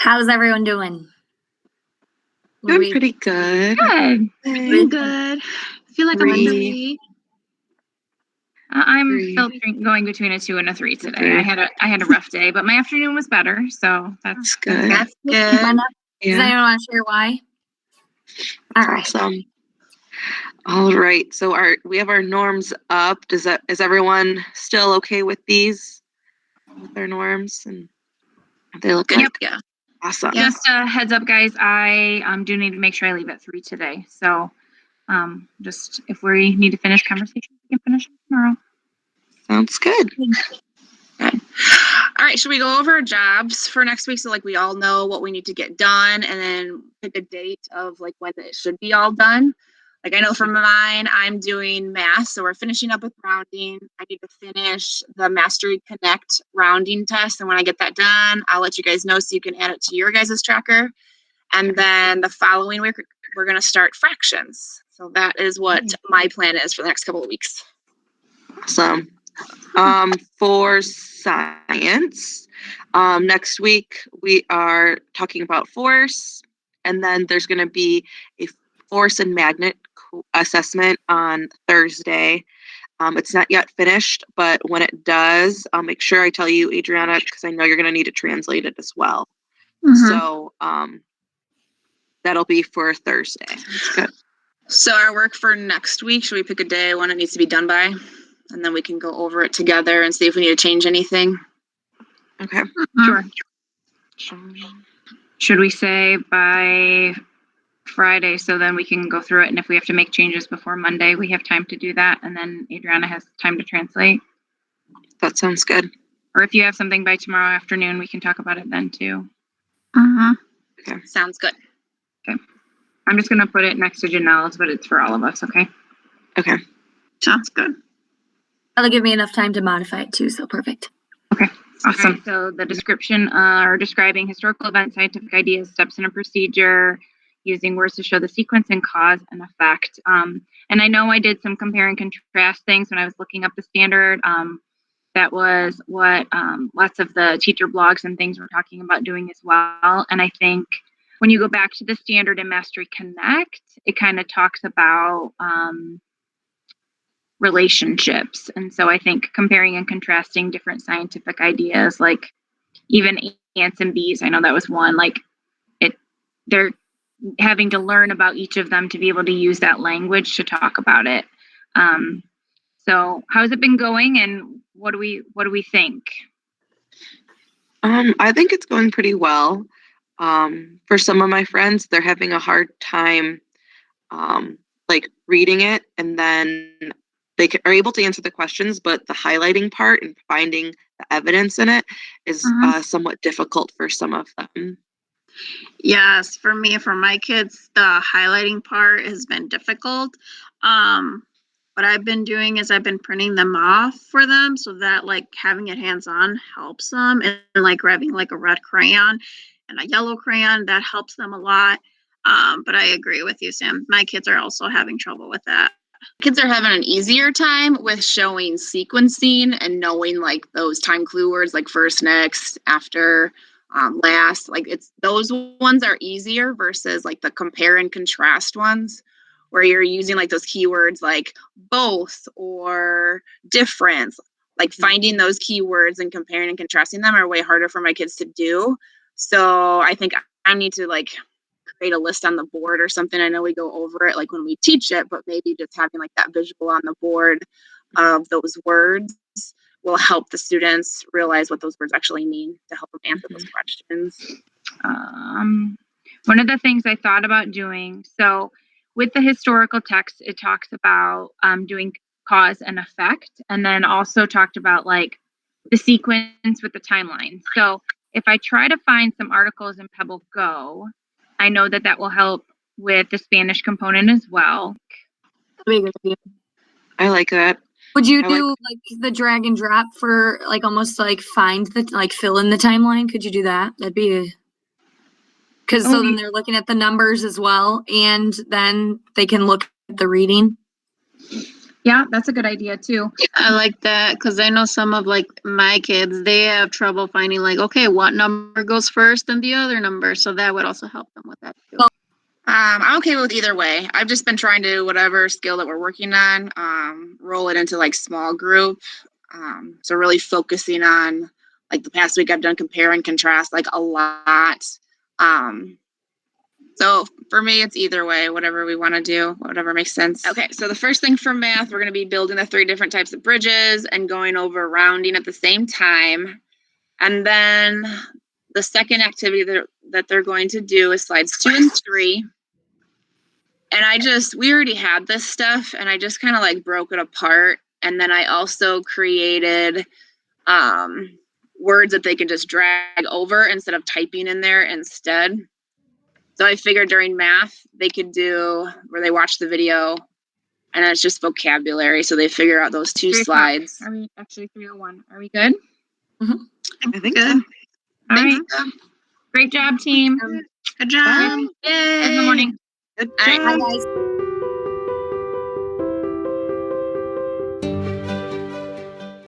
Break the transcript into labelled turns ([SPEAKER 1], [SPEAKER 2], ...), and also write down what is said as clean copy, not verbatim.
[SPEAKER 1] How's everyone doing?
[SPEAKER 2] Doing pretty good.
[SPEAKER 3] Good.
[SPEAKER 1] Good.
[SPEAKER 3] Good. I feel like I'm
[SPEAKER 2] Three.
[SPEAKER 3] a 3. I'm filtering, going between a 2 and a 3 today.
[SPEAKER 2] Three.
[SPEAKER 3] I had a rough day, but my afternoon was better, so that's
[SPEAKER 2] good.
[SPEAKER 3] That's
[SPEAKER 1] Does
[SPEAKER 3] good.
[SPEAKER 1] anyone want to share why? All right.
[SPEAKER 2] Awesome. All right. So we have our norms up. Is everyone still okay with these? With our norms, and they look good.
[SPEAKER 3] Yep. Yeah.
[SPEAKER 2] Awesome.
[SPEAKER 3] Just a heads up, guys. I do need to make sure I leave at 3 today. So, just if we need to finish conversation, we can finish tomorrow.
[SPEAKER 2] Sounds good.
[SPEAKER 4] All right, should we go over our jobs for next week so like we all know what we need to get done and then pick a date of like when it should be all done? Like I know for mine, I'm doing math, so we're finishing up with rounding. I need to finish the Mastery Connect rounding test, and when I get that done, I'll let you guys know so you can add it to your guys' tracker. And then the following week, we're going to start fractions. So that is what my plan is for the next couple of weeks.
[SPEAKER 2] Awesome. For science, next week we are talking about force, and then there's going to be a force and magnet assessment on Thursday. It's not yet finished, but when it does, I'll make sure I tell you, Adriana, because I know you're going to need to translate it as well.
[SPEAKER 3] Mm-hmm.
[SPEAKER 2] So that'll be for Thursday. That's good.
[SPEAKER 4] So our work for next week, should we pick a day when it needs to be done by? And then we can go over it together and see if we need to change anything.
[SPEAKER 2] Okay.
[SPEAKER 3] Sure. Should we say by Friday so then we can go through it, and if we have to make changes before Monday, we have time to do that, and then Adriana has time to translate?
[SPEAKER 2] That sounds good.
[SPEAKER 3] Or if you have something by tomorrow afternoon, we can talk about it then too.
[SPEAKER 2] Okay.
[SPEAKER 4] Sounds good.
[SPEAKER 3] Okay. I'm just going to put it next to Janelle's, but it's for all of us, okay?
[SPEAKER 2] Okay.
[SPEAKER 4] Sounds good.
[SPEAKER 1] That'll give me enough time to modify it too, so perfect.
[SPEAKER 3] Okay, awesome. Right, so the description are describing historical events, scientific ideas, steps in a procedure, using words to show the sequence and cause and effect. And I know I did some compare and contrast things when I was looking up the standard. That was what lots of the teacher blogs and things were talking about doing as well. And I think when you go back to the standard in Mastery Connect, it kind of talks about relationships. And so I think comparing and contrasting different scientific ideas, like even ants and bees, I know that was one, like they're having to learn about each of them to be able to use that language to talk about it. So how's it been going, and what do we think?
[SPEAKER 2] I think it's going pretty well. For some of my friends, they're having a hard time like reading it, and then they are able to answer the questions, but the highlighting part and finding the evidence in it is somewhat difficult for some of them.
[SPEAKER 5] Yes, for me, for my kids, the highlighting part has been difficult. What I've been doing is I've been printing them off for them so that like having it hands-on helps them, and like grabbing like a red crayon and a yellow crayon, that helps them a lot. But I agree with you, Sam. My kids are also having trouble with that.
[SPEAKER 4] Kids are having an easier time with showing sequencing and knowing like those time clue words like first, next, after, last. Like it's those ones are easier versus like the compare and contrast ones where you're using like those keywords like both or difference. Like finding those keywords and comparing and contrasting them are way harder for my kids to do. So I think I need to like create a list on the board or something. I know we go over it like when we teach it, but maybe just having like that visual on the board of those words will help the students realize what those words actually mean to help them answer those questions.
[SPEAKER 3] One of the things I thought about doing, so with the historical text, it talks about doing cause and effect, and then also talked about like the sequence with the timeline. So if I try to find some articles in Pebble Go, I know that will help with the Spanish component as well.
[SPEAKER 2] I like that.
[SPEAKER 1] Would you do like the drag and drop for like almost like find the like fill in the timeline? Could you do that? That'd be because so then they're looking at the numbers as well, and then they can look at the reading.
[SPEAKER 3] Yeah, that's a good idea too.
[SPEAKER 5] I like that because I know some of like my kids, they have trouble finding like, okay, what number goes first and the other number. So that would also help them with that too.
[SPEAKER 4] I'm okay with either way. I've just been trying to, whatever skill that we're working on, roll it into like small group. So really focusing on, like the past week I've done compare and contrast like a lot. So for me, it's either way, whatever we want to do, whatever makes sense. Okay, so the first thing for math, we're going to be building the 3 different types of bridges and going over rounding at the same time. And then the second activity that they're going to do is slides 2 and 3. And we already had this stuff, and I just kind of like broke it apart. And then I also created words that they could just drag over instead of typing in there instead. So I figured during math, they could do where they watch the video and it's just vocabulary. So they figure out those 2 slides.
[SPEAKER 3] Are we actually 3:01? Are we good?
[SPEAKER 2] I think
[SPEAKER 5] Good.
[SPEAKER 2] so.
[SPEAKER 3] All right.
[SPEAKER 2] Thanks.
[SPEAKER 3] Great job, team.
[SPEAKER 5] Good job.
[SPEAKER 3] In the morning.
[SPEAKER 2] Good
[SPEAKER 4] All right.
[SPEAKER 2] job.
[SPEAKER 1] Hi, guys.